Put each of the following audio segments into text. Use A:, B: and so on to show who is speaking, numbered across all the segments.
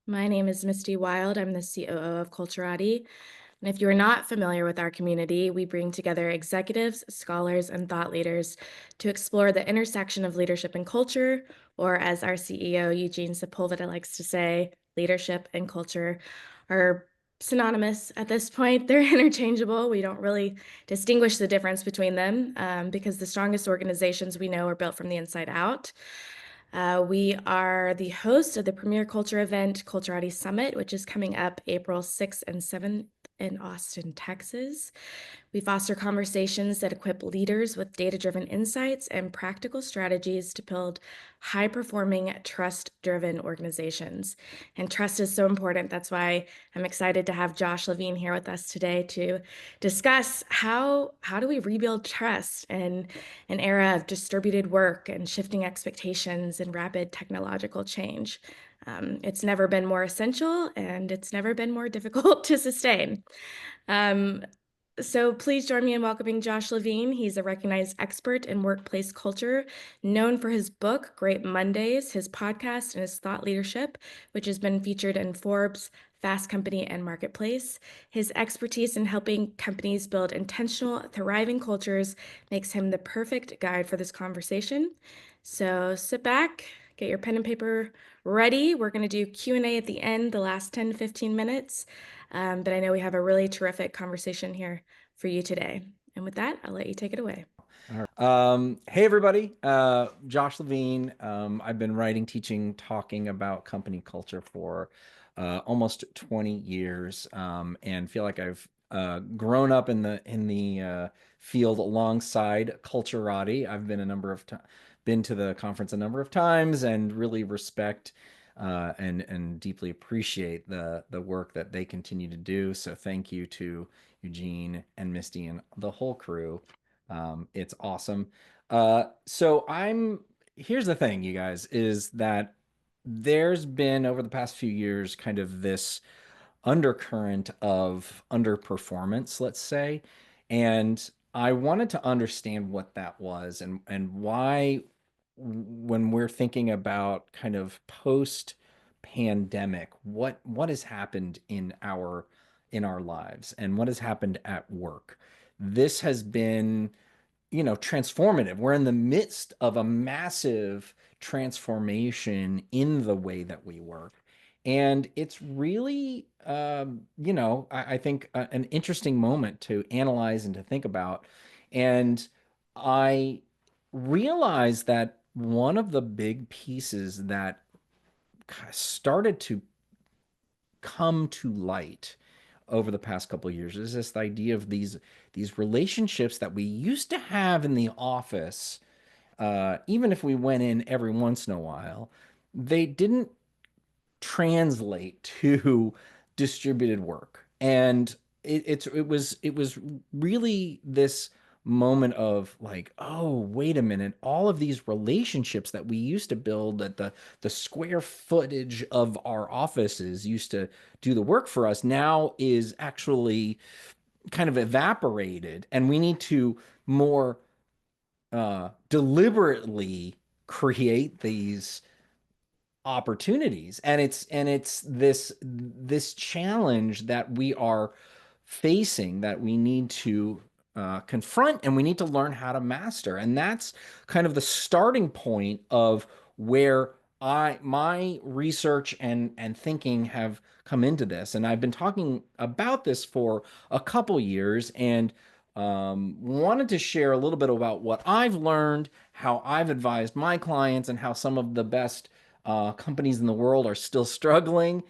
A: My name is Misty Wild. I'm the COO of Culturati. And if you're not familiar with our community, we bring together executives, scholars, and thought leaders to explore the intersection of leadership and culture, or as our CEO, Eugene Sepulveda, likes to say, leadership and culture are synonymous at this point. They're interchangeable. We don't really distinguish the difference between them because the strongest organizations we know are built from the inside out. We are the host of the premier culture event, Culturati Summit, which is coming up April 6th and 7th in Austin, Texas. We foster conversations that equip leaders with data-driven insights and practical strategies to build high-performing, trust-driven organizations. And trust is so important. That's why I'm excited to have Josh Levine here with us today to discuss how do we rebuild trust in an era of distributed work and shifting expectations and rapid technological change. It's never been more essential, and it's never been more difficult to sustain. Um, so please join me in welcoming Josh Levine. He's a recognized expert in workplace culture, known for his book, Great Mondays, his podcast, and his thought leadership, which has been featured in Forbes, Fast Company, and Marketplace. His expertise in helping companies build intentional, thriving cultures makes him the perfect guide for this conversation. So sit back, get your pen and paper ready. We're going to do Q&A at the end, the last 10 to 15 minutes. But I know we have a really terrific conversation here for you today. And with that, I'll let you take it away.
B: Hey everybody, Josh Levine. I've been writing, teaching, talking about company culture for almost 20 years, and feel like I've grown up in the field alongside Culturati. I've been been to the conference a number of times, and really respect and deeply appreciate the work that they continue to do. So thank you to Eugene and Misty and the whole crew. It's awesome. Here's the thing, you guys, is that there's been over the past few years kind of this undercurrent of underperformance, let's say. And I wanted to understand what that was and why when we're thinking about kind of post pandemic, what has happened in our lives and what has happened at work. This has been transformative. We're in the midst of a massive transformation in the way that we work. And it's really, I think an interesting moment to analyze and to think about. And I realized that one of the big pieces that started to come to light over the past couple of years is this idea of these relationships that we used to have in the office, even if we went in every once in a while, they didn't translate to distributed work. And it was really this moment of like, oh, wait a minute, all of these relationships that we used to build, that the square footage of our offices used to do the work for us, now is actually kind of evaporated, and we need to more deliberately create these opportunities. And it's this challenge that we are facing, that we need to confront, and we need to learn how to master. And that's kind of the starting point of where my research and thinking have come into this. And I've been talking about this for a couple years, and wanted to share a little bit about what I've learned, how I've advised my clients, and how some of the best companies in the world are still struggling,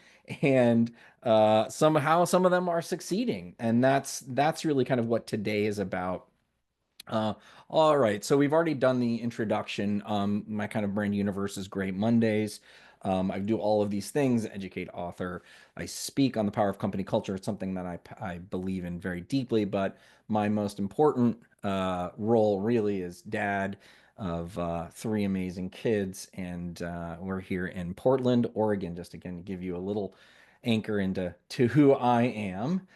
B: and somehow some of them are succeeding. And that's really kind of what today is about. Uh, all right, so we've already done the introduction. My kind of brand universe is Great Mondays. I do all of these things: educate, author. I speak on the power of company culture. It's something that I believe in very deeply, but my most important role really is dad of three amazing kids. And we're here in Portland, Oregon, just again to give you a little anchor into who I am.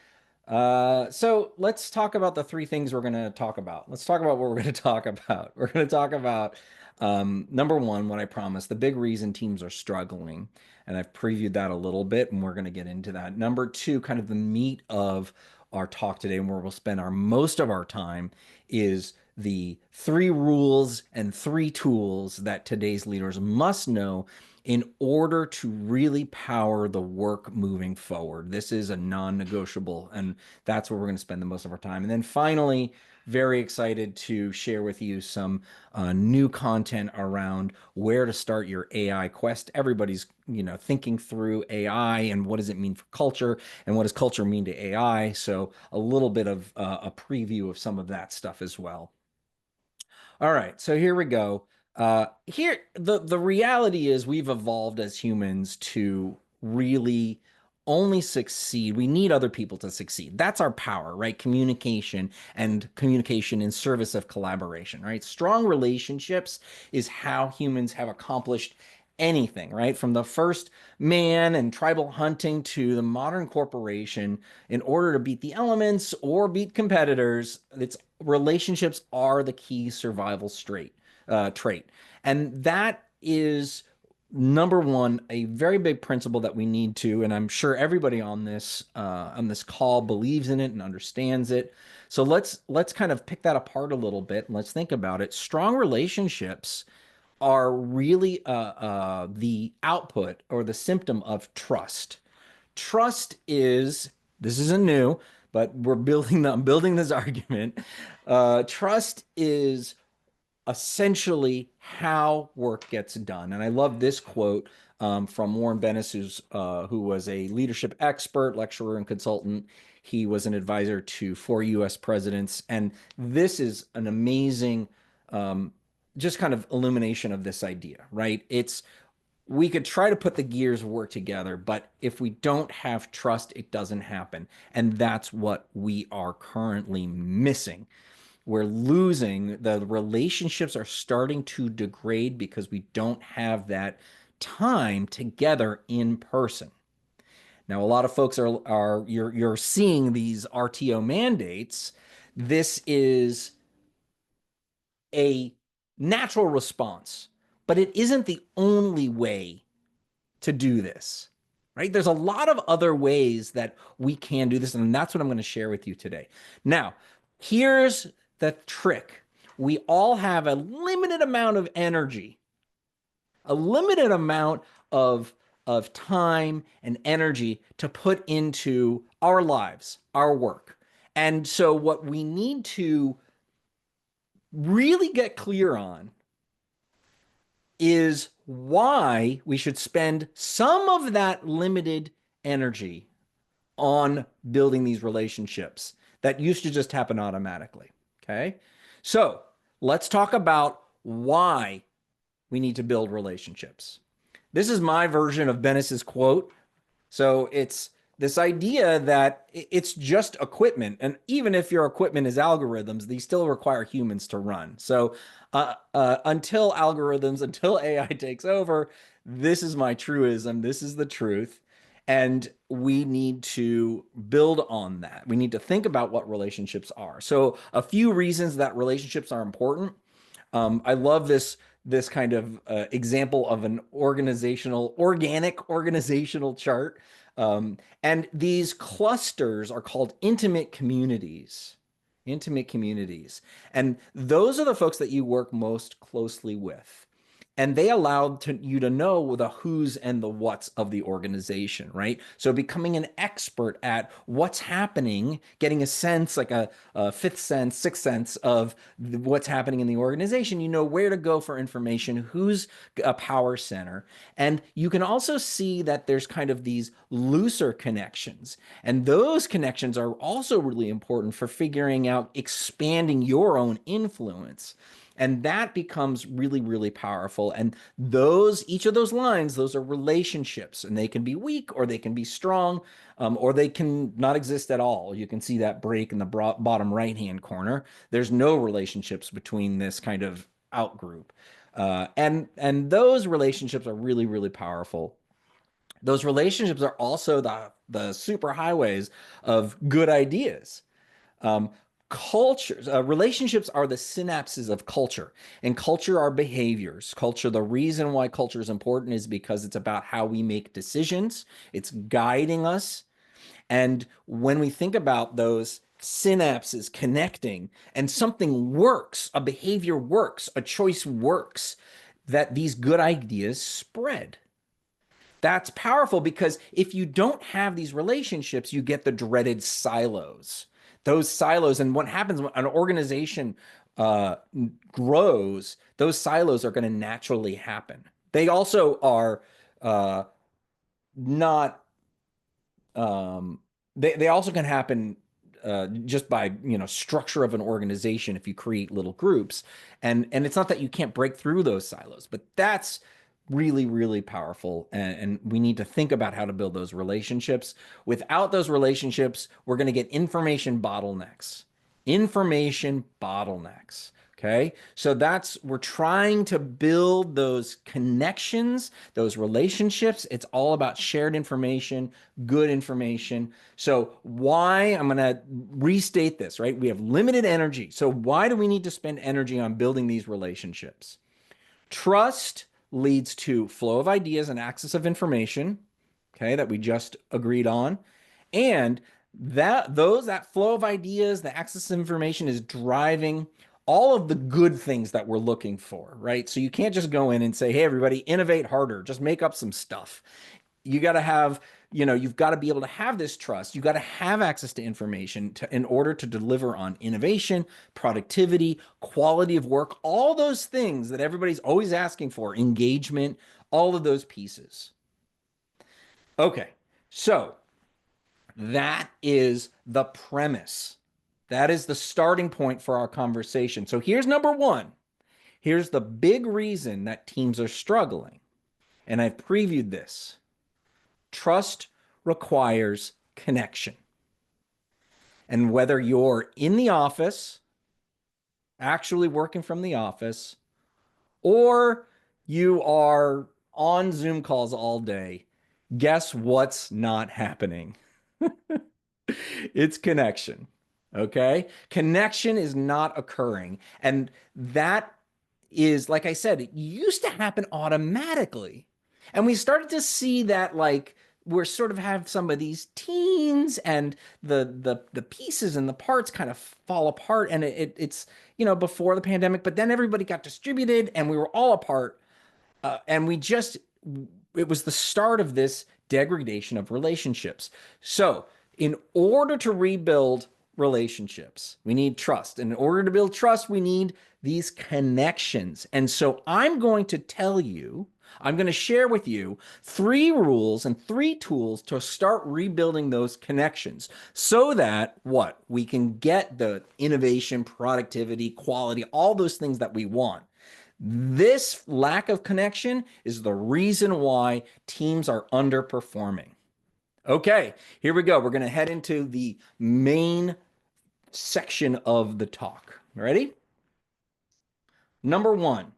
B: So let's talk about the three things we're going to talk about. Let's talk about what we're going to talk about. We're going to talk about number one, what I promised, the big reason teams are struggling. And I've previewed that a little bit, and we're going to get into that. Number two, kind of the meat of our talk today, and where we'll spend our most of our time, is the three rules and three tools that today's leaders must know in order to really power the work moving forward. This is a non-negotiable, and that's where we're going to spend the most of our time. And then finally, very excited to share with you some new content around where to start your AI quest. Everybody's, thinking through AI and what does it mean for culture and what does culture mean to AI. So a little bit of a preview of some of that stuff as well. All right, so here we go. Here, the reality is we've evolved as humans to really only succeed. We need other people to succeed. That's our power, right? Communication and communication in service of collaboration, right? Strong relationships is how humans have accomplished anything, right? From the first man and tribal hunting to the modern corporation, in order to beat the elements or beat competitors, it's relationships are the key survival trait. And that is number one, a very big principle that we need to, and I'm sure everybody on this call believes in it and understands it. So let's kind of pick that apart a little bit and let's think about it. Strong relationships are really the output or the symptom of trust. Trust is, this isn't new, but I'm building this argument. Trust is essentially how work gets done. And I love this quote from Warren Bennis, who was a leadership expert, lecturer, and consultant. He was an advisor to four US presidents. And this is an amazing, um, just kind of illumination of this idea, right? We could try to put the gears of work together, but if we don't have trust, it doesn't happen. And that's what we are currently missing. We're losing, the relationships are starting to degrade because we don't have that time together in person. Now, a lot of folks are you're seeing these RTO mandates. This is a natural response, but it isn't the only way to do this, right? There's a lot of other ways that we can do this, and that's what I'm going to share with you today. Now, here's the trick. We all have a limited amount of energy, a limited amount of time and energy to put into our lives, our work. And so what we need to really get clear on is why we should spend some of that limited energy on building these relationships that used to just happen automatically. Okay. So let's talk about why we need to build relationships. This is my version of Bennis's quote. So it's this idea that it's just equipment. And even if your equipment is algorithms, these still require humans to run. So until algorithms, until AI takes over, this is my truism. This is the truth. And we need to build on that. We need to think about what relationships are. So a few reasons that relationships are important. I love this kind of example of an organic organizational chart. And these clusters are called intimate communities. Intimate communities. And those are the folks that you work most closely with. And they allow you to know the who's and the what's of the organization, right? So becoming an expert at what's happening, getting a sense, like a fifth sense, sixth sense of what's happening in the organization. You know where to go for information, who's a power center. And you can also see that there's kind of these looser connections. And those connections are also really important for figuring out expanding your own influence. And that becomes really, really powerful. And each of those lines, those are relationships, and they can be weak or they can be strong, or they can not exist at all. You can see that break in the bottom right-hand corner. There's no relationships between this kind of outgroup. And those relationships are really, really powerful. Those relationships are also the super highways of good ideas. Cultures, relationships are the synapses of culture, and culture are behaviors. Culture, the reason why culture is important is because it's about how we make decisions, it's guiding us. And when we think about those synapses connecting and something works, a behavior works, a choice works, that these good ideas spread. That's powerful because if you don't have these relationships, you get the dreaded silos. Those silos, and what happens when an organization uh, grows, those silos are going to naturally happen. They also are uh, not um, they also can happen just by structure of an organization if you create little groups, and it's not that you can't break through those silos, but that's really powerful, and we need to think about how to build those relationships. Without those relationships, we're going to get information bottlenecks. Okay. So we're trying to build those connections, those relationships. It's all about shared information, good information. So, why I'm going to restate this, right? We have limited energy. So, why do we need to spend energy on building these relationships? Trust leads to flow of ideas and access of information, okay, that we just agreed on. And that flow of ideas, the access of information is driving all of the good things that we're looking for, right? So you can't just go in and say, "Hey everybody, innovate harder, just make up some stuff." You got to have, you've got to be able to have this trust. You got to have access to information in order to deliver on innovation, productivity, quality of work, all those things that everybody's always asking for, engagement, all of those pieces. Okay, so that is the premise. That is the starting point for our conversation. So here's number one. Here's the big reason that teams are struggling. And I've previewed this. Trust requires connection. And whether you're in the office, actually working from the office, or you are on Zoom calls all day, guess what's not happening? It's connection. Okay. Connection is not occurring. And that is, like I said, it used to happen automatically. And we started to see that, like, we're sort of have some of these teams and the pieces and the parts kind of fall apart. And it's, before the pandemic, but then everybody got distributed and we were all apart. And it was the start of this degradation of relationships. So, in order to rebuild relationships, we need trust. And in order to build trust, we need these connections. And so, I'm going to share with you 3 rules and 3 tools to start rebuilding those connections so that we can get the innovation, productivity, quality, all those things that we want. This lack of connection is the reason why teams are underperforming. Okay, here we go. We're going to head into the main section of the talk. Ready? Number 1,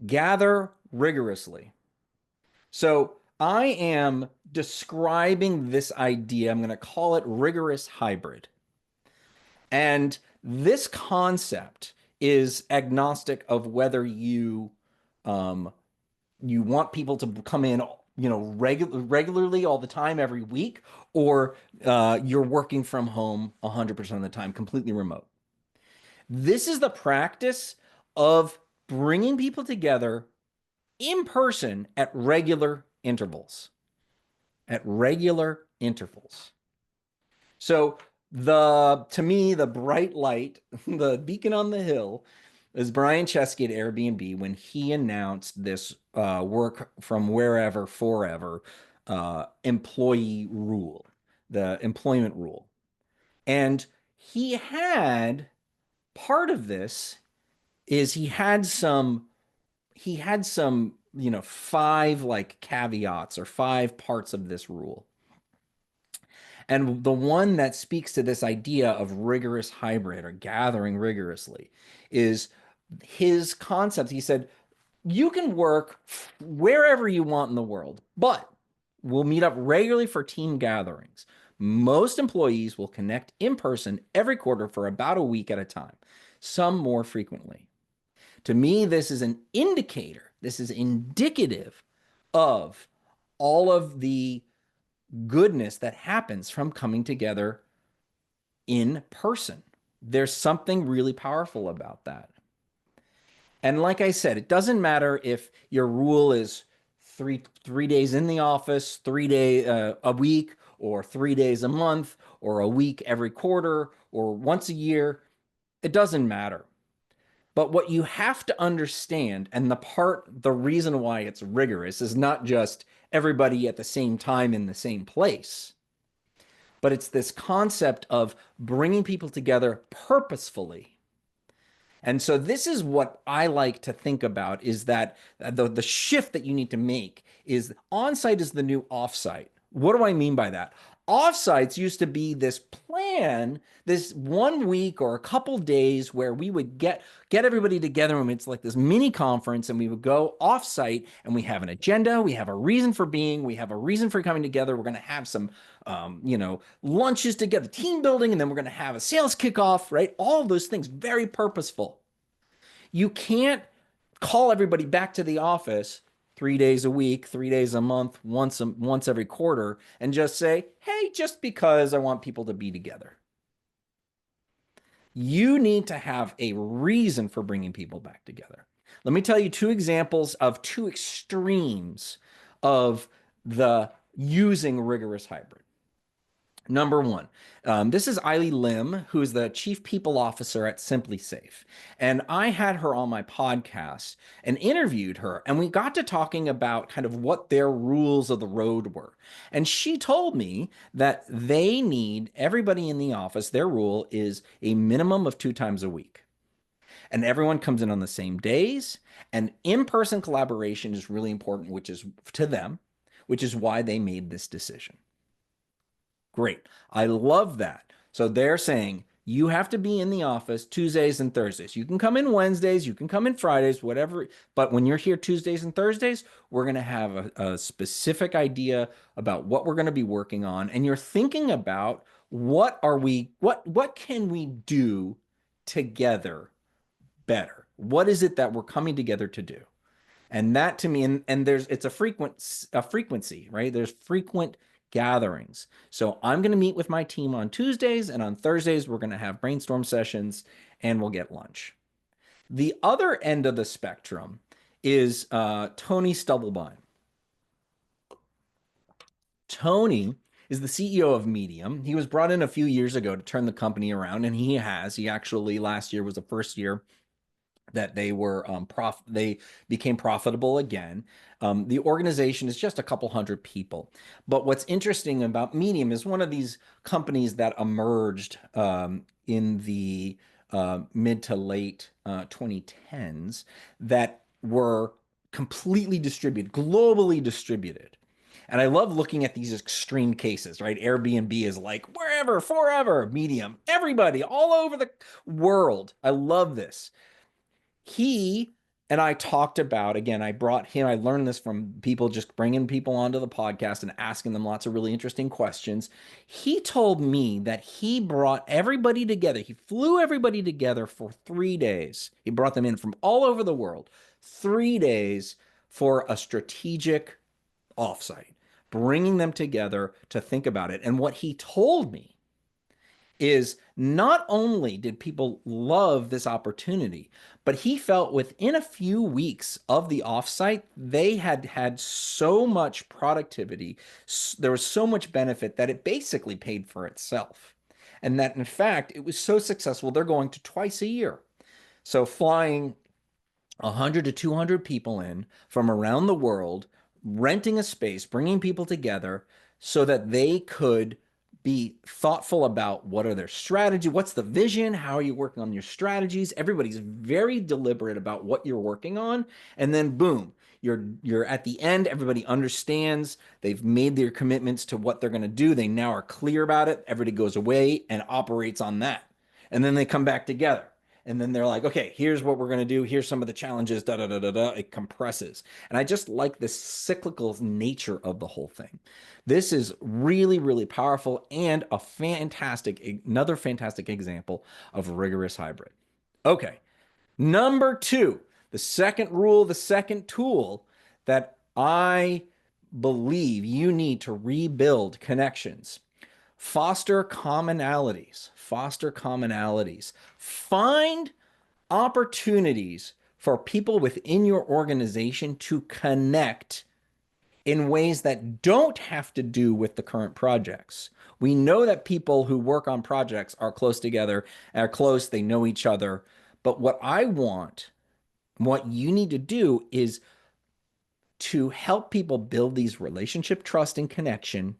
B: gather rigorously. So I am describing this idea. I'm going to call it rigorous hybrid. And this concept is agnostic of whether um, you want people to come in, regularly all the time every week, or you're working from home 100% of the time, completely remote. This is the practice of bringing people together in person at regular intervals. At regular intervals. So to me, the bright light, the beacon on the hill, is Brian Chesky at Airbnb when he announced this work from wherever forever employee rule, the employment rule. And he had part of this is he had some 5 like caveats or 5 parts of this rule. And the one that speaks to this idea of rigorous hybrid or gathering rigorously is his concept. He said, you can work wherever you want in the world, but we'll meet up regularly for team gatherings. Most employees will connect in person every quarter for about a week at a time, some more frequently. To me, this is an indicator, this is indicative of all of the goodness that happens from coming together in person. There's something really powerful about that. And like I said, it doesn't matter if your rule is three days in the office, 3 day a week, or 3 days a month, or a week every quarter, or once a year. It doesn't matter. But what you have to understand, and the reason why it's rigorous is not just everybody at the same time in the same place, but it's this concept of bringing people together purposefully. And so this is what I like to think about is that the shift that you need to make is on-site is the new off-site. What do I mean by that? Off-sites used to be this plan, this 1 week or a couple days where we would get everybody together and it's like this mini conference and we would go off-site and we have an agenda, we have a reason for being, we have a reason for coming together. We're going to have some lunches together, team building, and then we're going to have a sales kickoff, right? All those things, very purposeful. You can't call everybody back to the office 3 days a week, 3 days a month, once every quarter, and just say, hey, just because I want people to be together. You need to have a reason for bringing people back together. Let me tell you two examples of two extremes of the using rigorous hybrid. Number one, this is Eiley Lim, who is the Chief People Officer at Simply Safe. And I had her on my podcast and interviewed her, and we got to talking about kind of what their rules of the road were. And she told me that they need everybody in the office, their rule is a minimum of 2 times a week. And everyone comes in on the same days, and in-person collaboration is really important, which is to them, which is why they made this decision. Great. I love that. So they're saying you have to be in the office Tuesdays and Thursdays. You can come in Wednesdays, you can come in Fridays, whatever. But when you're here Tuesdays and Thursdays, we're going to have a specific idea about what we're going to be working on. And you're thinking about what can we do together better? What is it that we're coming together to do? And that to me, and it's a frequency, right? There's frequent gatherings. So I'm going to meet with my team on Tuesdays, and on Thursdays, we're going to have brainstorm sessions and we'll get lunch. The other end of the spectrum is Tony Stubblebine. Tony is the CEO of Medium. He was brought in a few years ago to turn the company around, and he has. He actually last year was the first year that they became profitable again. The organization is just a couple hundred people. But what's interesting about Medium is one of these companies that emerged in the mid to late 2010s that were completely distributed, globally distributed. And I love looking at these extreme cases, right? Airbnb is like wherever, forever, Medium, everybody all over the world. I love this. He and I talked about, again, I learned this from people just bringing people onto the podcast and asking them lots of really interesting questions. He told me that he brought everybody together. He flew everybody together for 3 days. He brought them in from all over the world, 3 days for a strategic offsite, bringing them together to think about it. And what he told me is not only did people love this opportunity, but he felt within a few weeks of the offsite, they had had so much productivity, there was so much benefit that it basically paid for itself. And that in fact, it was so successful, they're going to twice a year. So flying 100 to 200 people in from around the world, renting a space, bringing people together so that they could be thoughtful about what are their strategy, what's the vision, how are you working on your strategies. Everybody's very deliberate about what you're working on, and then boom, you're at the end, everybody understands, they've made their commitments to what they're going to do, they now are clear about it, everybody goes away and operates on that, and then they come back together. And then they're like, okay, here's what we're going to do. Here's some of the challenges, da da da da da. It compresses. And I just like the cyclical nature of the whole thing. This is really, really powerful and another fantastic example of rigorous hybrid. Okay. Number two, the second rule, the second tool that I believe you need to rebuild connections. Foster commonalities. Foster commonalities. Find opportunities for people within your organization to connect in ways that don't have to do with the current projects. We know that people who work on projects are close together, are close, they know each other. But what you need to do is to help people build these relationship, trust, and connection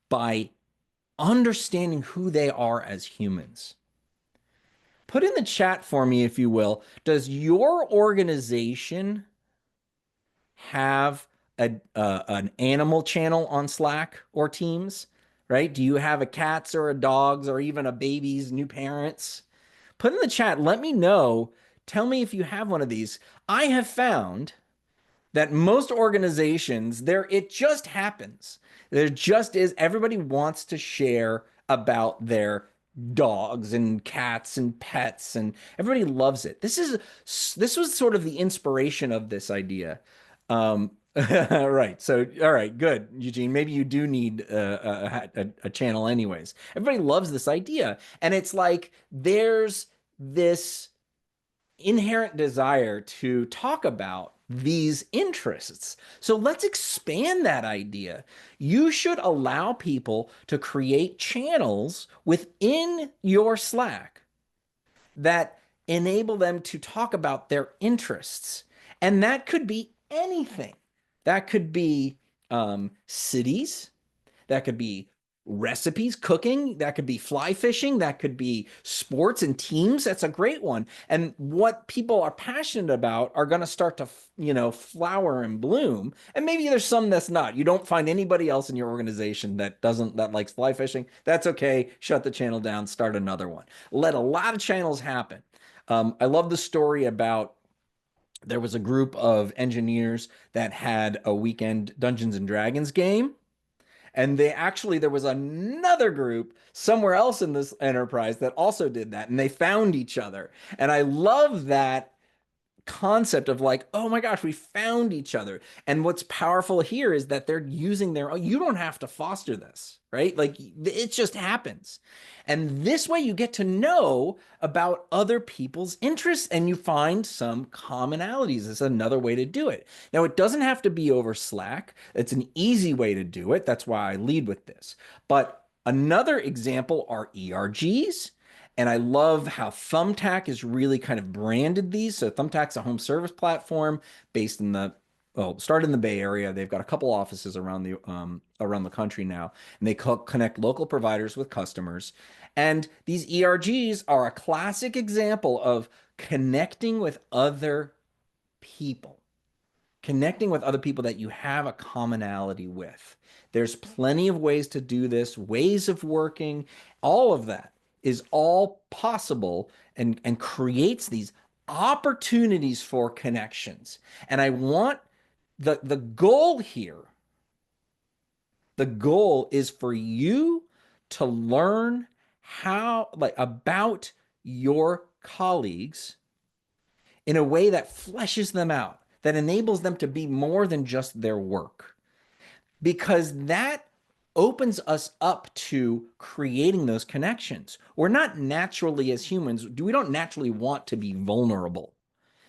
B: by understanding who they are as humans. Put in the chat for me, if you will, does your organization have an animal channel on Slack or Teams? Right? Do you have a cat's or a dog's or even a baby's new parents? Put in the chat, let me know. Tell me if you have one of these. I have found that most organizations, there it just happens. There just is, everybody wants to share about their dogs and cats and pets, and everybody loves it. This was sort of the inspiration of this idea. Right. So, all right, good, Eugene. Maybe you do need a channel, anyways. Everybody loves this idea, and it's like there's this inherent desire to talk about these interests. So let's expand that idea. You should allow people to create channels within your Slack that enable them to talk about their interests. And that could be anything. That could be cities, that could be recipes, cooking, that could be fly fishing, that could be sports and teams. That's a great one. And what people are passionate about are going to start to, flower and bloom. And maybe there's some that's not. You don't find anybody else in your organization that likes fly fishing. That's okay. Shut the channel down, start another one. Let a lot of channels happen. I love the story about there was a group of engineers that had a weekend Dungeons and Dragons game, and there was another group somewhere else in this enterprise that also did that, and they found each other. And I love that concept of like, oh my gosh, we found each other. And what's powerful here is that they're using their own, you don't have to foster this, right? Like it just happens. And this way you get to know about other people's interests and you find some commonalities. It's another way to do it. Now, it doesn't have to be over Slack. It's an easy way to do it. That's why I lead with this. But another example are ERGs. And I love how Thumbtack is really kind of branded these. So Thumbtack's a home service platform based started in the Bay Area. They've got a couple offices around the country now, and they connect local providers with customers. And these ERGs are a classic example of connecting with other people connecting with other people that you have a commonality with. There's plenty of ways to do this, ways of working, all of that is all possible and creates these opportunities for connections. And I want the goal here, the goal is for you to learn about your colleagues in a way that fleshes them out, that enables them to be more than just their work. Because that opens us up to creating those connections. We're not naturally, as humans, we don't naturally want to be vulnerable.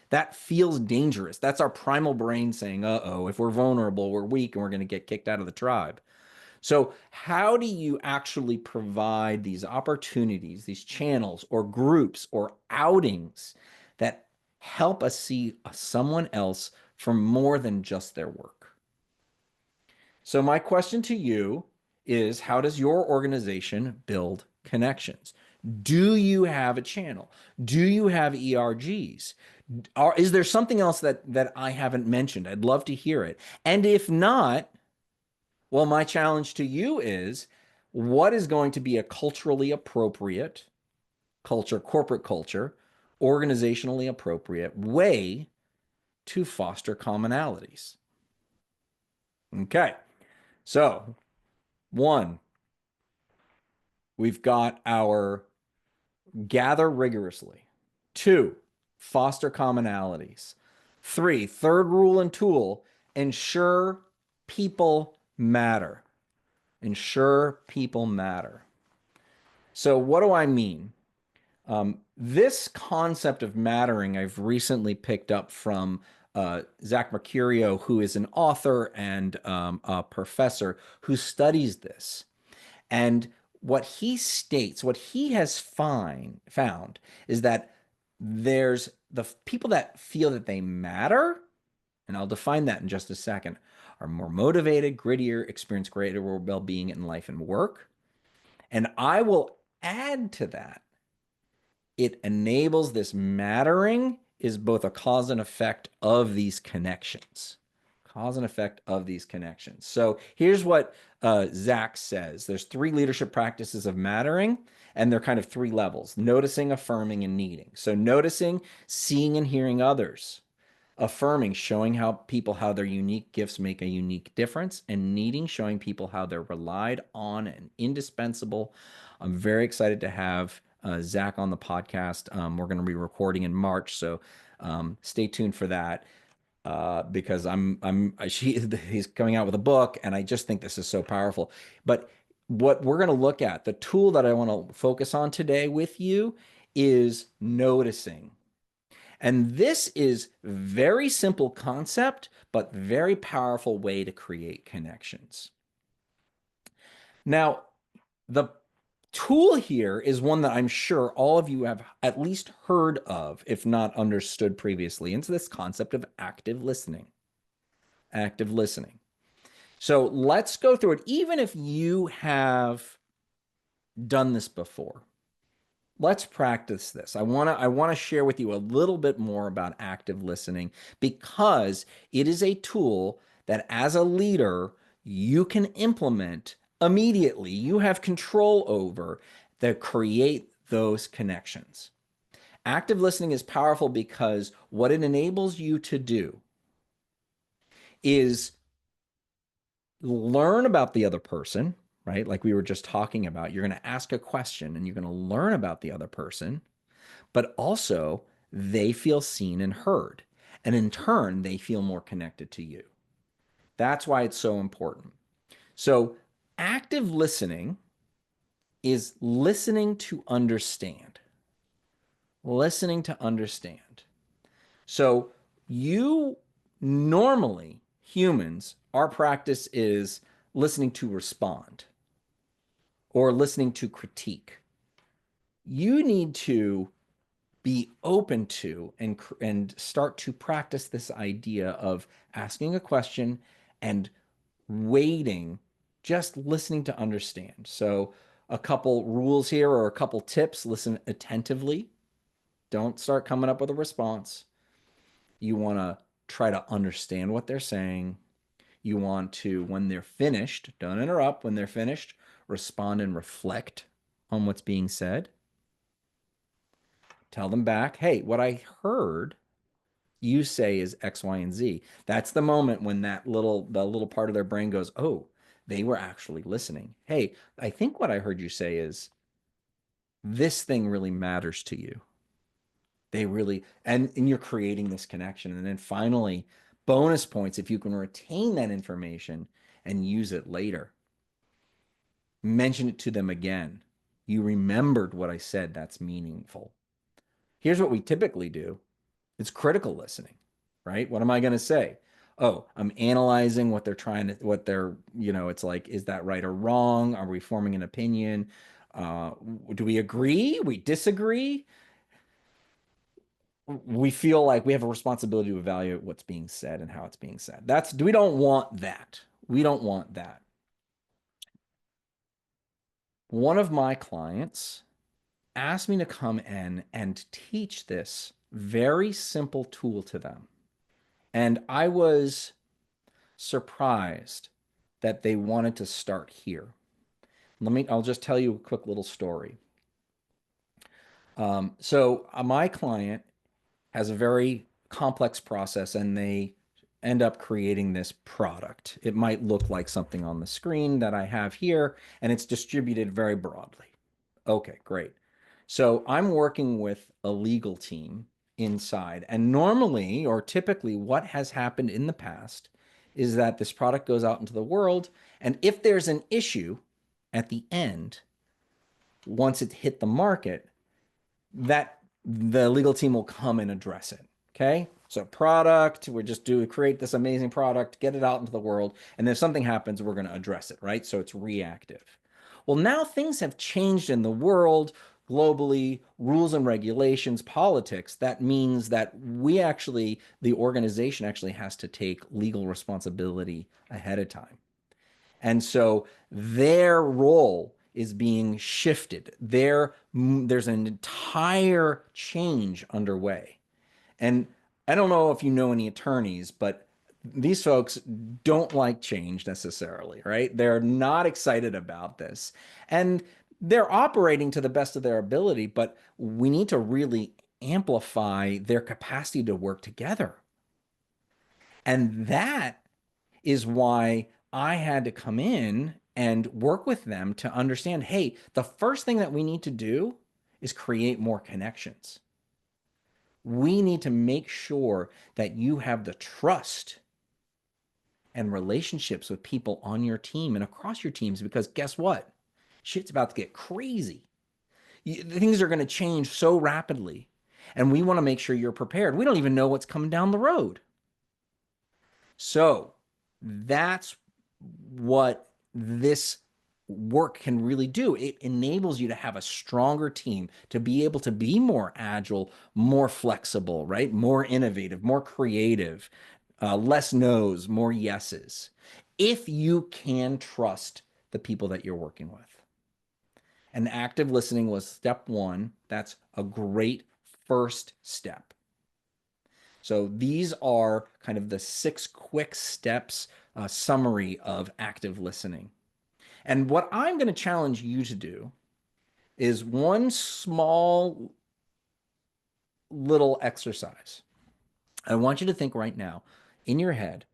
B: That feels dangerous. That's our primal brain saying, uh-oh, if we're vulnerable, we're weak and we're going to get kicked out of the tribe. So, how do you actually provide these opportunities, these channels or groups or outings that help us see someone else for more than just their work? So, my question to you is, how does your organization build connections? Do you have a channel? Do you have ERGs? Is there something else that I haven't mentioned? I'd love to hear it. And if not, well, my challenge to you is What is going to be a culturally appropriate culture, corporate culture, organizationally appropriate way to foster commonalities? Okay. So, one, we've got our gather rigorously. Two, foster commonalities. Three, third rule and tool, ensure people matter. Ensure people matter. So, what do I mean? This concept of mattering, I've recently picked up from Zach Mercurio, who is an author and a professor who studies this. And what he states, what he has found is that there's the people that feel that they matter, and I'll define that in just a second, are more motivated, grittier, experience greater well-being in life and work. And I will add to that, it enables this mattering is both a cause and effect of these connections. Cause and effect of these connections. So here's what Zach says. There's three leadership practices of mattering, and they're kind of three levels: noticing, affirming, and needing. So noticing, seeing and hearing others; affirming, showing how people how their unique gifts make a unique difference; and needing, showing people how they're relied on and indispensable. I'm very excited to have Zach on the podcast. We're going to be recording in March, so stay tuned for that. Because he's coming out with a book, and I just think this is so powerful. But what we're going to look at, the tool that I want to focus on today with you, is noticing. And this is very simple concept, but very powerful way to create connections. Now, the tool here is one that I'm sure all of you have at least heard of, if not understood previously. It's this concept of active listening. Active listening. So let's go through it. Even if you have done this before, let's practice this. I want to share with you a little bit more about active listening because it is a tool that as a leader you can implement immediately. You have control over that create those connections. Active listening is powerful because what it enables you to do is learn about the other person, right? Like we were just talking about. You're going to ask a question and you're going to learn about the other person, but also they feel seen and heard. And in turn, they feel more connected to you. That's why it's so important. So, active listening is listening to understand. Listening to understand. So, you normally, humans, our practice is listening to respond or listening to critique. You need to be open to and start to practice this idea of asking a question and waiting, just listening to understand. So, a couple rules here or a couple tips: listen attentively. Don't start coming up with a response. You want to try to understand what they're saying. You want to, when they're finished, don't interrupt. When they're finished, respond and reflect on what's being said. Tell them back, hey, what I heard you say is X, Y, and Z. That's the moment when the little part of their brain goes, oh, they were actually listening. Hey, I think what I heard you say is this thing really matters to you. They really, and you're creating this connection. And then finally, bonus points if you can retain that information and use it later. Mention it to them again. You remembered what I said. That's meaningful. Here's what we typically do. It's critical listening, right? What am I going to say? Oh, I'm analyzing what they're trying to, what they're, it's like, is that right or wrong? Are we forming an opinion? Do we agree? We disagree? We feel like we have a responsibility to evaluate what's being said and how it's being said. We don't want that. We don't want that. One of my clients asked me to come in and teach this very simple tool to them. And I was surprised that they wanted to start here. I'll just tell you a quick little story. So my client has a very complex process and they end up creating this product. It might look like something on the screen that I have here, and it's distributed very broadly. Okay, great. So I'm working with a legal team inside, and normally or typically, what has happened in the past is that this product goes out into the world, and if there's an issue at the end, once it hit the market, that the legal team will come and address it. Okay. So product, we're just do create this amazing product, get it out into the world. And if something happens, we're going to address it, right? So it's reactive. Well, now things have changed in the world globally, rules and regulations, politics. That means that the organization actually has to take legal responsibility ahead of time. And so their role is being shifted. There's an entire change underway. And I don't know if you know any attorneys, but these folks don't like change necessarily, right? They're not excited about this. And they're operating to the best of their ability, but we need to really amplify their capacity to work together. And that is why I had to come in and work with them to understand, hey, the first thing that we need to do is create more connections. We need to make sure that you have the trust and relationships with people on your team and across your teams because guess what? Shit's about to get crazy. Things are going to change so rapidly. And we want to make sure you're prepared. We don't even know what's coming down the road. So that's what this work can really do. It enables you to have a stronger team, to be able to be more agile, more flexible, right? More innovative, more creative, less no's, more yeses. If you can trust the people that you're working with. And active listening was step one. That's a great first step. So these are kind of the 6 quick steps summary of active listening. And what I'm going to challenge you to do is one small little exercise. I want you to think right now in your head,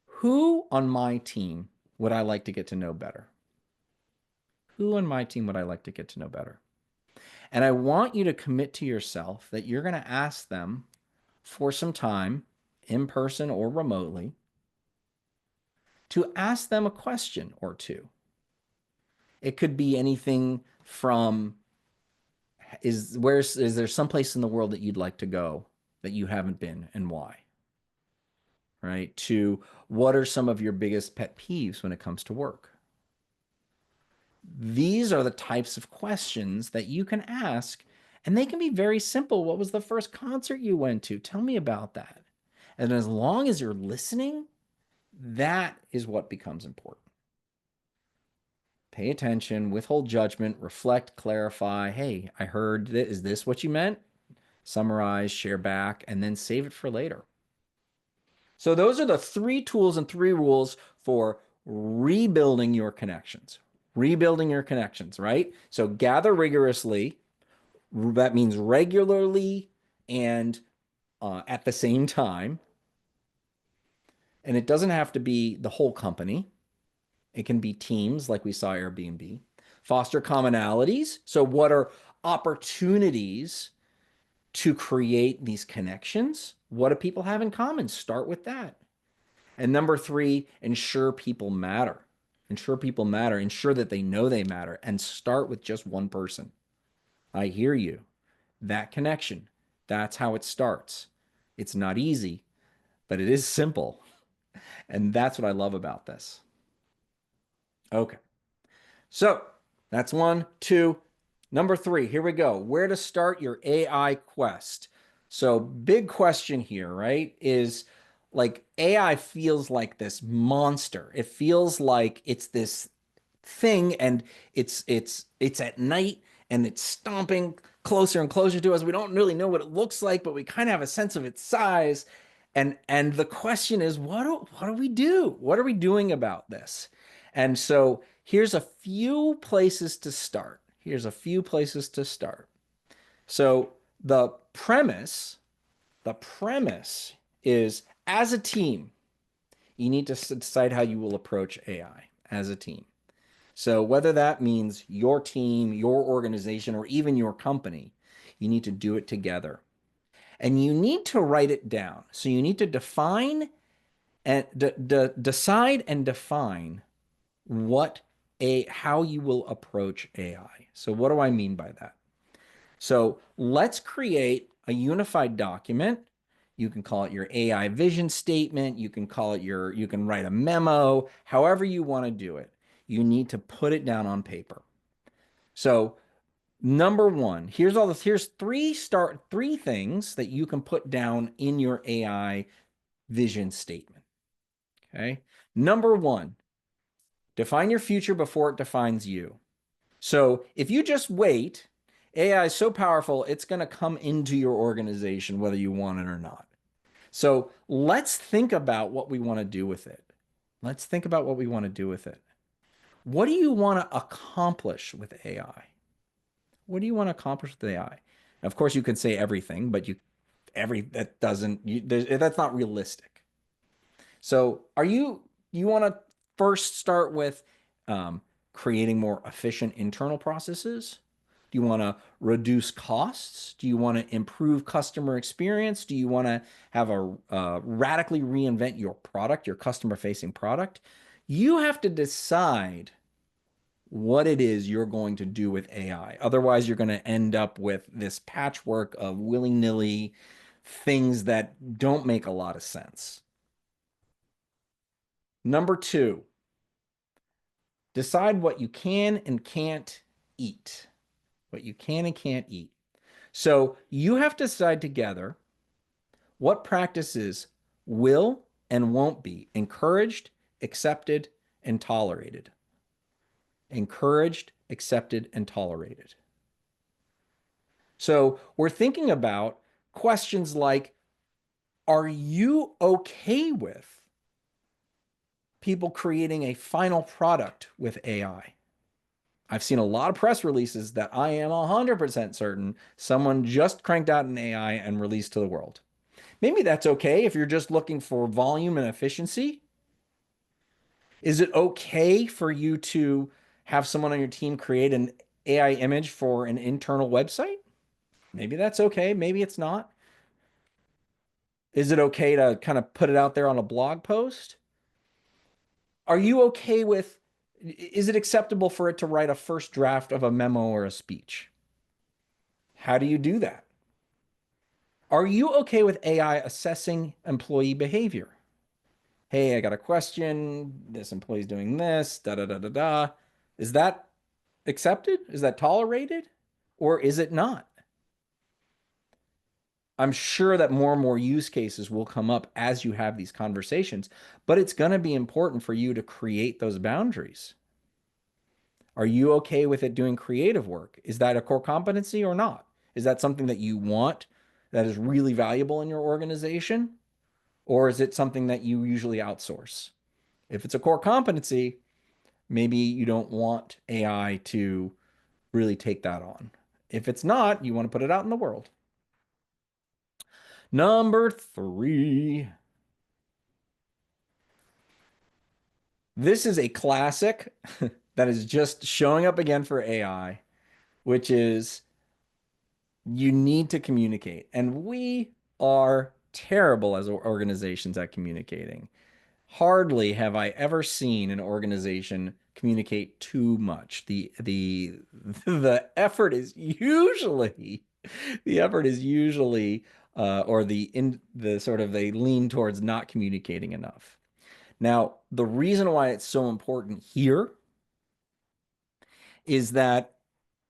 B: who on my team would I like to get to know better? Who on my team would I like to get to know better? And I want you to commit to yourself that you're going to ask them for some time, in person or remotely, to ask them a question or two. It could be anything from is there some place in the world that you'd like to go that you haven't been and why? Right? To what are some of your biggest pet peeves when it comes to work? These are the types of questions that you can ask, and they can be very simple. What was the first concert you went to? Tell me about that. And as long as you're listening, that is what becomes important. Pay attention, withhold judgment, reflect, clarify. Hey, I heard that. Is this what you meant? Summarize, share back, and then save it for later. So, those are the 3 tools and 3 rules for rebuilding your connections. Rebuilding your connections, right? So, gather rigorously. That means regularly and at the same time. And it doesn't have to be the whole company. It can be teams like we saw Airbnb. Foster commonalities. So, what are opportunities to create these connections? What do people have in common? Start with that. And number 3, ensure people matter. Ensure people matter. Ensure that they know they matter and start with just one person. I hear you. That connection. That's how it starts. It's not easy, but it is simple. And that's what I love about this. Okay. So that's 1, 2. Number 3, here we go. Where to start your AI quest. So, big question here, right? Is like AI feels like this monster. It feels like it's this thing and it's at night and it's stomping closer and closer to us. We don't really know what it looks like, but we kind of have a sense of its size. And the question is, what do we do? What are we doing about this? And so here's a few places to start. Here's a few places to start. So the premise, the premise is as a team, you need to decide how you will approach AI as a team. So whether that means your team, your organization, or even your company, you need to do it together. And you need to write it down. So you need to define and decide and define what a how you will approach AI. So what do I mean by that? So let's create a unified document. You can call it your AI vision statement. You can call it you can write a memo, however you want to do it. You need to put it down on paper. So number one, here's three things that you can put down in your AI vision statement. Okay. Number one, define your future before it defines you. So if you just wait, AI is so powerful, it's going to come into your organization whether you want it or not. So let's think about what we want to do with it. Let's think about what we want to do with it. What do you want to accomplish with AI? What do you want to accomplish with AI? Of course, you can say everything, but that doesn't that's not realistic. So, you want to first start with um, creating more efficient internal processes? Do you want to reduce costs? Do you want to improve customer experience? Do you want to have a radically reinvent your product, your customer-facing product? You have to decide what it is you're going to do with AI. Otherwise, you're going to end up with this patchwork of willy-nilly things that don't make a lot of sense. Number two, decide what you can and can't eat. What you can and can't eat. So you have to decide together what practices will and won't be encouraged, accepted, and tolerated. Encouraged, accepted, and tolerated. So we're thinking about questions like, are you okay with people creating a final product with AI? I've seen a lot of press releases that I am 100% certain someone just cranked out an AI and released to the world. Maybe that's okay if you're just looking for volume and efficiency. Is it okay for you to have someone on your team create an AI image for an internal website? Maybe that's okay. Maybe it's not. Is it okay to kind of put it out there on a blog post? Are you okay with, is it acceptable for it to write a first draft of a memo or a speech? How do you do that? Are you okay with AI assessing employee behavior? Hey, I got a question. This employee's doing this, da da da da da. Is that accepted? Is that tolerated? Or is it not? I'm sure that more and more use cases will come up as you have these conversations, but it's going to be important for you to create those boundaries. Are you okay with it doing creative work? Is that a core competency or not? Is that something that you want that is really valuable in your organization? Or is it something that you usually outsource? If it's a core competency, maybe you don't want AI to really take that on. If it's not, you want to put it out in the world. Number three. This is a classic that is just showing up again for AI, which is you need to communicate. And we are terrible as organizations at communicating. Hardly have I ever seen an organization communicate too much. The effort is usually or the sort of they lean towards not communicating enough. Now, the reason why it's so important here is that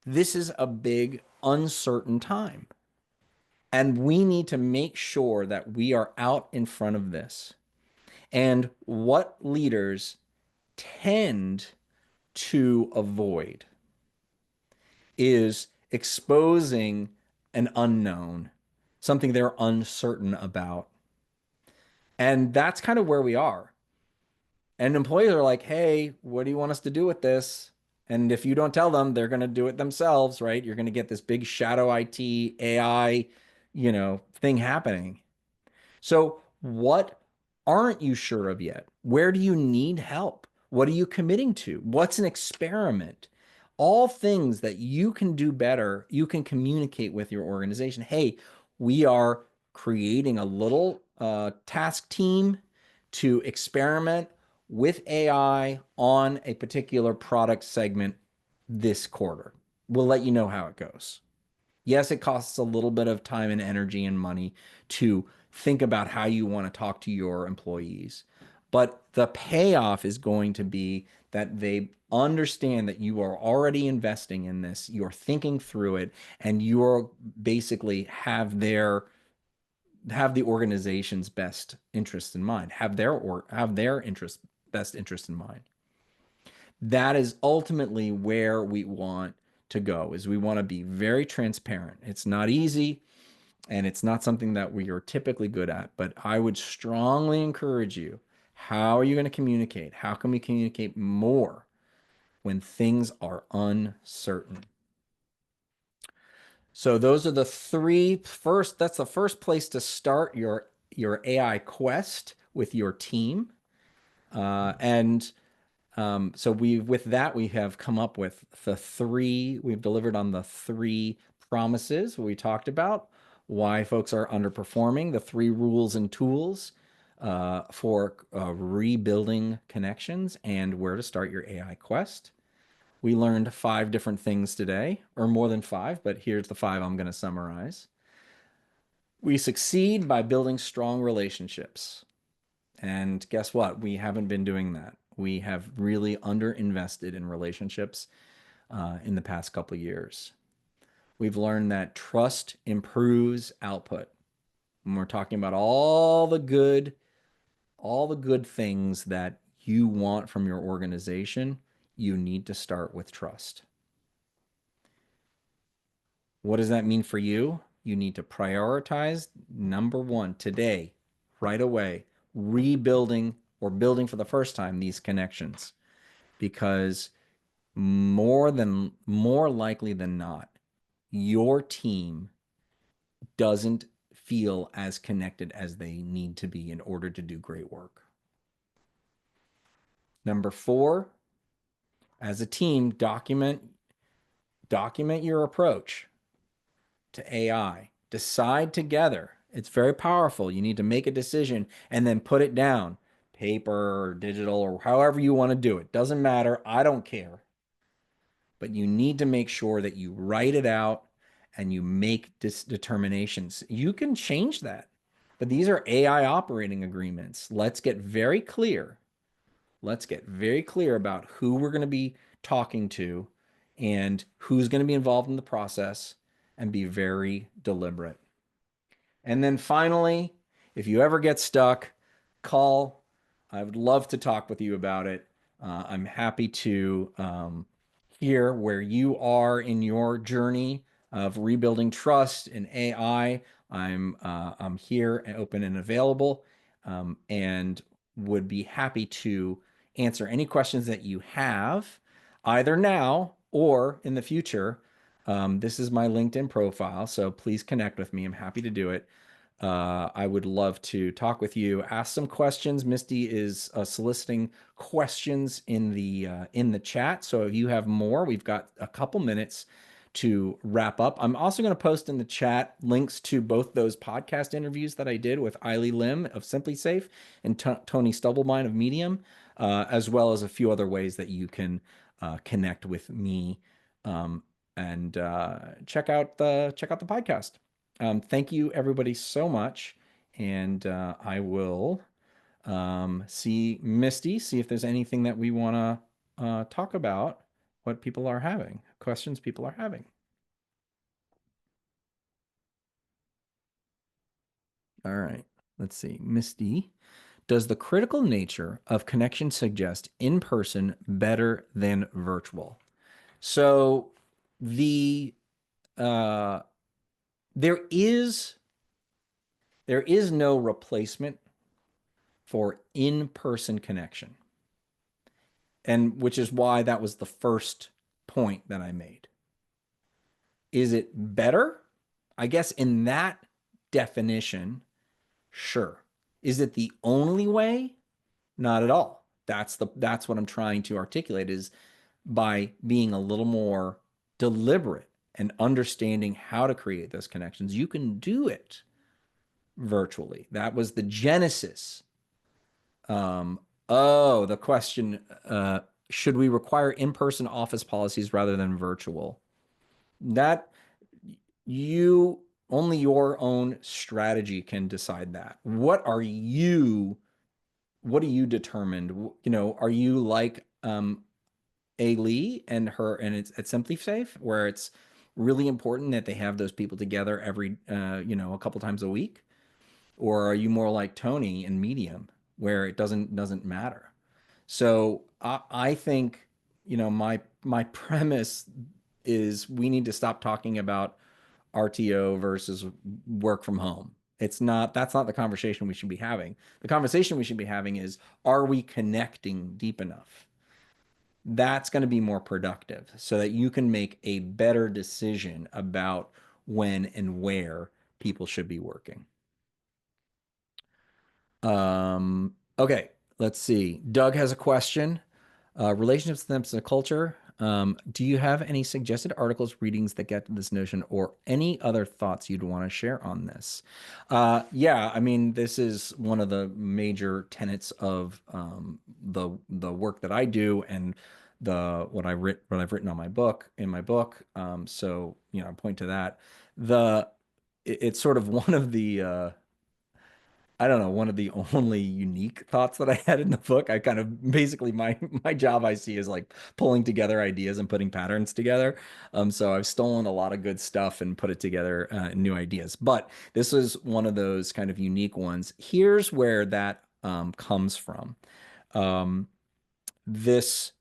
B: this is a big uncertain time. And we need to make sure that we are out in front of this. And what leaders tend to avoid is exposing an unknown, something they're uncertain about. And that's kind of where we are. And employees are like, hey, what do you want us to do with this? And if you don't tell them, they're going to do it themselves, right? You're going to get this big shadow IT, AI, thing happening. So, what aren't you sure of yet? Where do you need help? What are you committing to? What's an experiment? All things that you can do better, you can communicate with your organization. Hey, we are creating a little task team to experiment with AI on a particular product segment this quarter. We'll let you know how it goes. Yes, it costs a little bit of time and energy and money to think about how you want to talk to your employees. But the payoff is going to be that they understand that you are already investing in this, you're thinking through it, and you're basically have the organization's best interest in mind, have their best interest in mind. That is ultimately where we want to go, is we want to be very transparent. It's not easy and it's not something that we are typically good at, but I would strongly encourage you. How are you going to communicate? How can we communicate more when things are uncertain? So those are the three first, that's the first place to start your AI quest with your team. And So with that, we have come up with we've delivered on the three promises we talked about, why folks are underperforming, the three rules and tools for rebuilding connections, and where to start your AI quest. We learned five different things today, or more than five, but here's the five I'm going to summarize. We succeed by building strong relationships. And guess what? We haven't been doing that. We have really underinvested in relationships in the past couple of years. We've learned that trust improves output. When we're talking about all the good things that you want from your organization, you need to start with trust. What does that mean for you? You need to prioritize number one today, right away, rebuilding or building for the first time these connections, because more likely than not, your team doesn't feel as connected as they need to be in order to do great work. Number four, as a team, document your approach to AI. Decide together. It's very powerful. You need to make a decision and then put it down, paper or digital or however you want to do it. Doesn't matter. I don't care. But you need to make sure that you write it out and you make determinations. You can change that. But these are AI operating agreements. Let's get very clear. Let's get very clear about who we're going to be talking to and who's going to be involved in the process, and be very deliberate. And then finally, if you ever get stuck, call. I would love to talk with you about it. I'm happy to hear where you are in your journey of rebuilding trust in AI. I'm here and open and available, and would be happy to answer any questions that you have, either now or in the future. This is my LinkedIn profile, so please connect with me. I'm happy to do it. I would love to talk with you, ask some questions. Misty is soliciting questions in the chat. So if you have more, we've got a couple minutes to wrap up. I'm also going to post in the chat links to both those podcast interviews that I did with Eiley Lim of Simply Safe and Tony Stubblebine of Medium, as well as a few other ways that you can connect with me, and check out the podcast. Thank you everybody so much, and I will see Misty, see if there's anything that we want to talk about, what people are having, questions people are having. All right, let's see. Misty, does the critical nature of connection suggest in person better than virtual? So the uh, there is no replacement for in-person connection. And which is why that was the first point that I made. Is it better? I guess in that definition, sure. Is it the only way? Not at all. That's what I'm trying to articulate is by being a little more deliberate and understanding how to create those connections, you can do it virtually. That was the genesis. Um, oh, the question, should we require in-person office policies rather than virtual? That you only your own strategy can decide that. What are you determined? Are you like A. Lee and her and it's at Simply Safe, where it's really important that they have those people together every a couple times a week? Or are you more like Tony in Medium, where it doesn't matter? So I think, my premise is we need to stop talking about RTO versus work from home. That's not the conversation we should be having. The conversation we should be having is, are we connecting deep enough? That's going to be more productive so that you can make a better decision about when and where people should be working. Okay, let's see. Doug has a question. Relationships, stems, and culture. Do you have any suggested articles, readings that get to this notion, or any other thoughts you'd want to share on this? Yeah, I mean, this is one of the major tenets of the work that I do and the what I've written on my book in my book. So I point to that. It's sort of one of the I don't know, one of the only unique thoughts that I had in the book. I kind of basically my job I see is like pulling together ideas and putting patterns together. So I've stolen a lot of good stuff and put it together, new ideas. But this is one of those kind of unique ones. Here's where that comes from. Um, this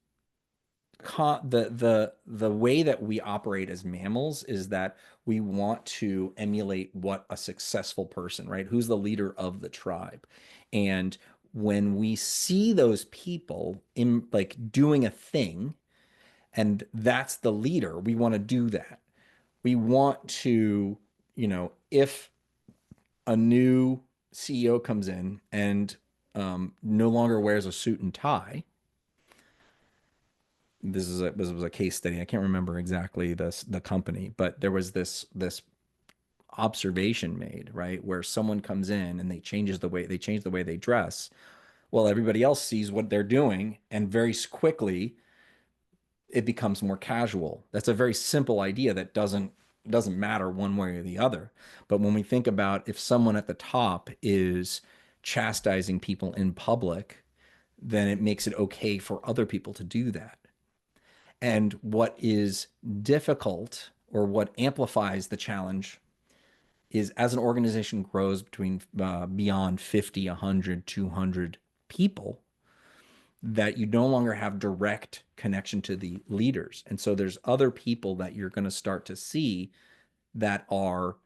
B: the way that we operate as mammals is that we want to emulate what a successful person, right? Who's the leader of the tribe. And when we see those people in like doing a thing and that's the leader, we want to do that. We want to, if a new CEO comes in and no longer wears a suit and tie, this was a case study. I can't remember exactly the company, but there was this observation made, right, where someone comes in and they change the way they dress. Well, everybody else sees what they're doing, and very quickly it becomes more casual. That's a very simple idea that doesn't matter one way or the other. But when we think about if someone at the top is chastising people in public, then it makes it okay for other people to do that. And what is difficult or what amplifies the challenge is as an organization grows between beyond 50, 100, 200 people, that you no longer have direct connection to the leaders. And so there's other people that you're going to start to see that are,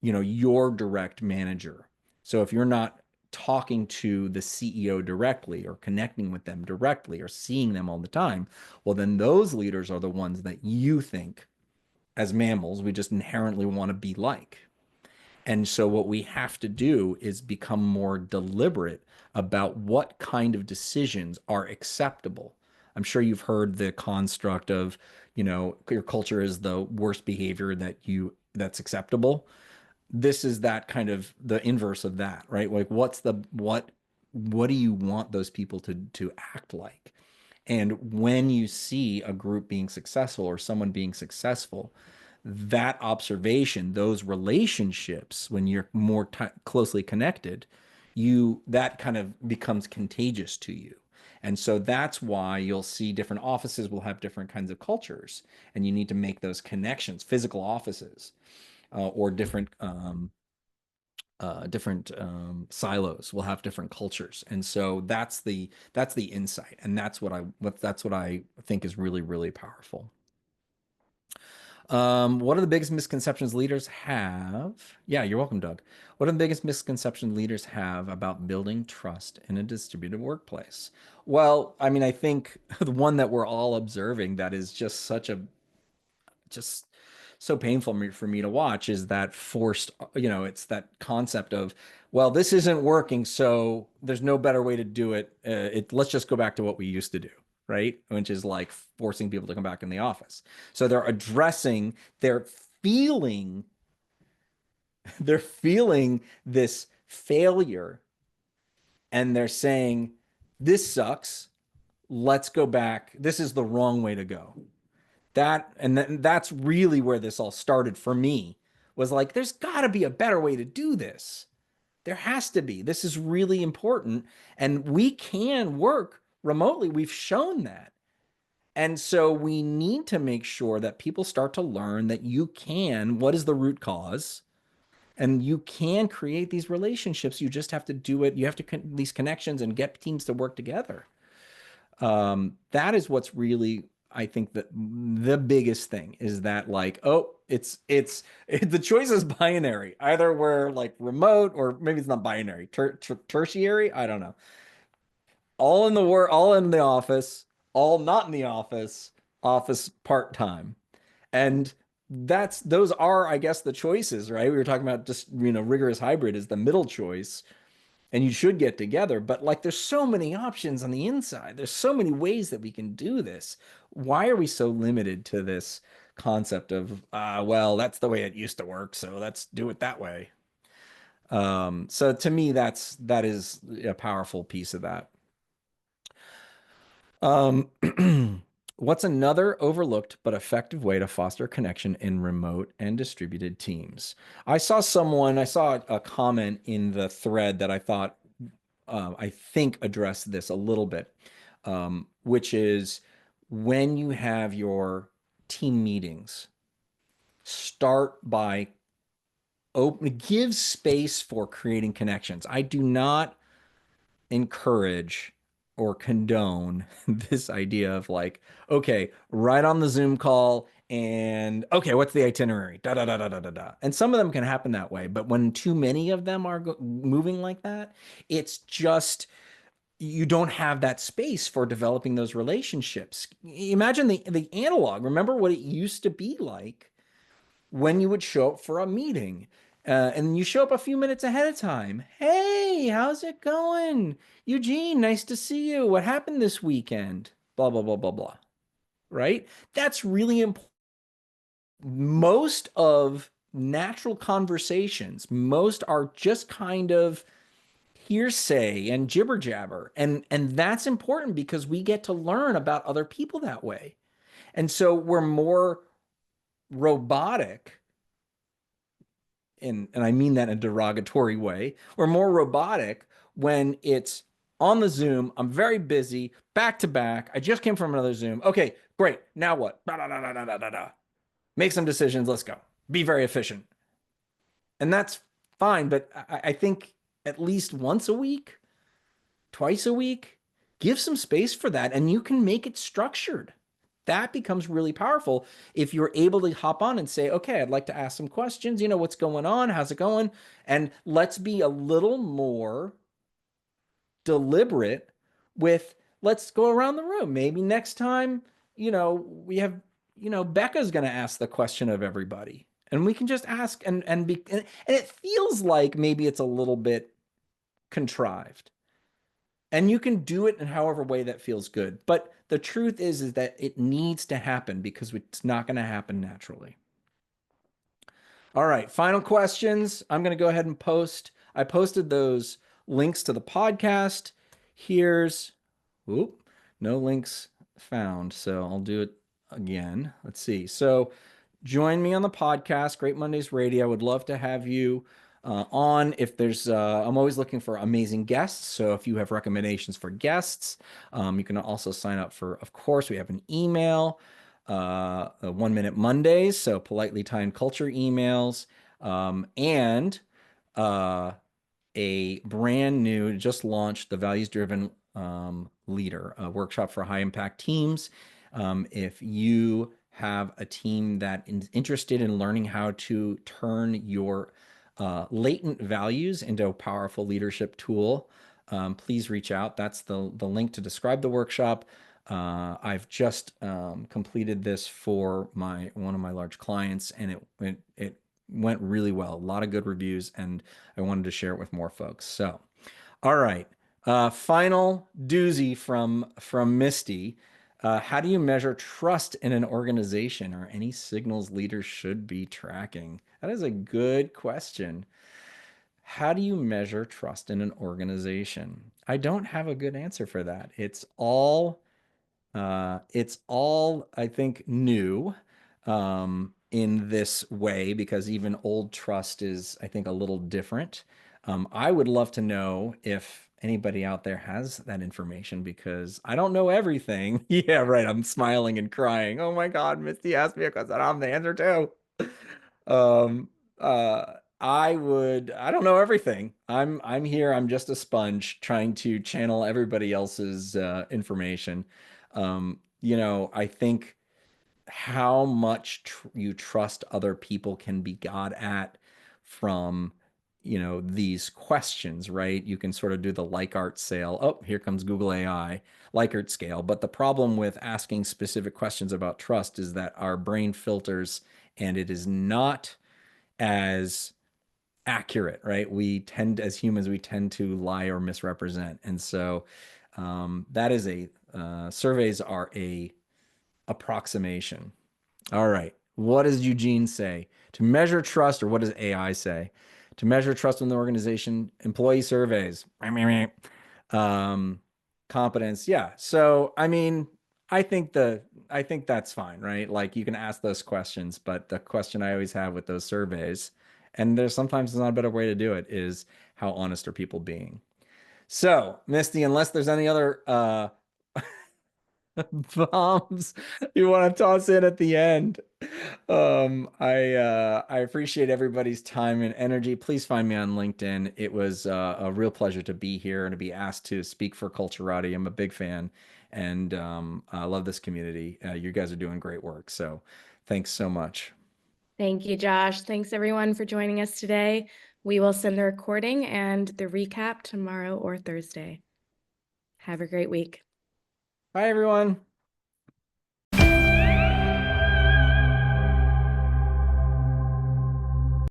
B: your direct manager. So if you're not talking to the CEO directly or connecting with them directly or seeing them all the time, well, then those leaders are the ones that you think as mammals we just inherently want to be like. And so what we have to do is become more deliberate about what kind of decisions are acceptable. I'm sure you've heard the construct of, your culture is the worst behavior that's acceptable. This is that kind of the inverse of that, right? Like what do you want those people to act like? And when you see a group being successful or someone being successful, that observation, those relationships, when you're more closely connected, that kind of becomes contagious to you. And so that's why you'll see different offices will have different kinds of cultures, and you need to make those connections, physical offices, or different silos will have different cultures, and so that's the insight, and that's what I think is really really powerful. What are the biggest misconceptions leaders have? Yeah, you're welcome, Doug. What are the biggest misconceptions leaders have about building trust in a distributed workplace? Well, I mean, I think the one that we're all observing that is just so painful for me to watch is that forced, it's that concept of, well, this isn't working, so there's no better way to do it. Let's just go back to what we used to do, right? Which is like forcing people to come back in the office. So they're feeling, they're feeling this failure, and they're saying, this sucks. Let's go back. This is the wrong way to go. That's really where this all started for me, was like, there's got to be a better way to do this. There has to be. This is really important, and we can work remotely. We've shown that. And so we need to make sure that people start to learn that you can, what is the root cause? And you can create these relationships. You just have to do it. You have to these connections and get teams to work together. That is what's really, I think, that the biggest thing is that, like, oh, the choice is binary. Either we're like remote, or maybe it's not binary, tertiary. I don't know. All in the work, all in the office, all not in the office, office part time, and those are, I guess, the choices, right? We were talking about just, rigorous hybrid is the middle choice, and you should get together. But like, there's so many options on the inside. There's so many ways that we can do this. Why are we so limited to this concept of, well, that's the way it used to work, so let's do it that way? So to me, that is a powerful piece of that. Um, what's another overlooked but effective way to foster connection in remote and distributed teams? I saw a comment in the thread that I thought, I think address this a little bit, which is, when you have your team meetings, start by give space for creating connections. I do not encourage or condone this idea of like, okay, right on the Zoom call, and okay, what's the itinerary? Da da da da da da da. And some of them can happen that way, but when too many of them are moving like that, it's just, you don't have that space for developing those relationships. Imagine the analog. Remember what it used to be like when you would show up for a meeting. And you show up a few minutes ahead of time. Hey, how's it going? Eugene, nice to see you. What happened this weekend? Blah, blah, blah, blah, blah. Right? That's really important. Most of natural conversations, most are just kind of hearsay and jibber jabber. And that's important because we get to learn about other people that way. And so we're more robotic, and I mean that in a derogatory way. We're more robotic when it's on the Zoom. I'm very busy, back to back. I just came from another Zoom. Okay, great. Now what? Da, da, da, da, da, da, da. Make some decisions. Let's go. Be very efficient. And that's fine. But I think at least once a week, twice a week, give some space for that, and you can make it structured. That becomes really powerful if you're able to hop on and say, okay, I'd like to ask some questions. What's going on? How's it going? And let's be a little more deliberate with, let's go around the room. Maybe next time, we have, Becca's going to ask the question of everybody. And we can just ask, and it feels like maybe it's a little bit contrived. And you can do it in however way that feels good. But the truth is that it needs to happen, because it's not going to happen naturally. All right, final questions. I'm going to go ahead and post. I posted those links to the podcast. Here's, whoop, no links found. So I'll do it again. Let's see. So join me on the podcast, Great Mondays Radio. I would love to have you on. If there's, I'm always looking for amazing guests. So if you have recommendations for guests, you can also sign up for, of course, we have an email, 1 Minute Mondays. So politely timed culture emails, and uh, a brand new, just launched, the Values Driven Leader, a workshop for high impact teams. If you have a team that is interested in learning how to turn your latent values into a powerful leadership tool, please reach out. That's the link to describe the workshop. I've just completed this for one of my large clients, and it went really well. A lot of good reviews, and I wanted to share it with more folks. So, all right, final doozy from Misty. How do you measure trust in an organization, or any signals leaders should be tracking? That is a good question. How do you measure trust in an organization? I don't have a good answer for that. It's all, I think, new in this way, because even old trust is, I think, a little different. I would love to know if anybody out there has that information, because I don't know everything. Yeah, right. I'm smiling and crying. Oh my God, Misty asked me a question. I don't have the answer too. Um, I don't know everything. I'm here. I'm just a sponge trying to channel everybody else's information. I think how much you trust other people can be got at from, these questions, right? You can sort of do the Likert scale. Oh, here comes Google AI, Likert scale. But the problem with asking specific questions about trust is that our brain filters, and it is not as accurate, right? As humans, we tend to lie or misrepresent. And so that is surveys are a approximation. All right. What does Eugene say? To measure trust, or what does AI say? To measure trust in the organization, employee surveys. Um, Competence. Yeah. So, I mean, I think the I think that's fine, right? Like, you can ask those questions, but the question I always have with those surveys, and there's not a better way to do it, is how honest are people being? So, Misty, unless there's any other bombs you want to toss in at the end. I appreciate everybody's time and energy. Please find me on LinkedIn. It was a real pleasure to be here and to be asked to speak for Culturati. I'm a big fan, and I love this community. You guys are doing great work. So thanks so much.
A: Thank you, Josh. Thanks everyone for joining us today. We will send the recording and the recap tomorrow or Thursday. Have a great week.
B: Bye, everyone.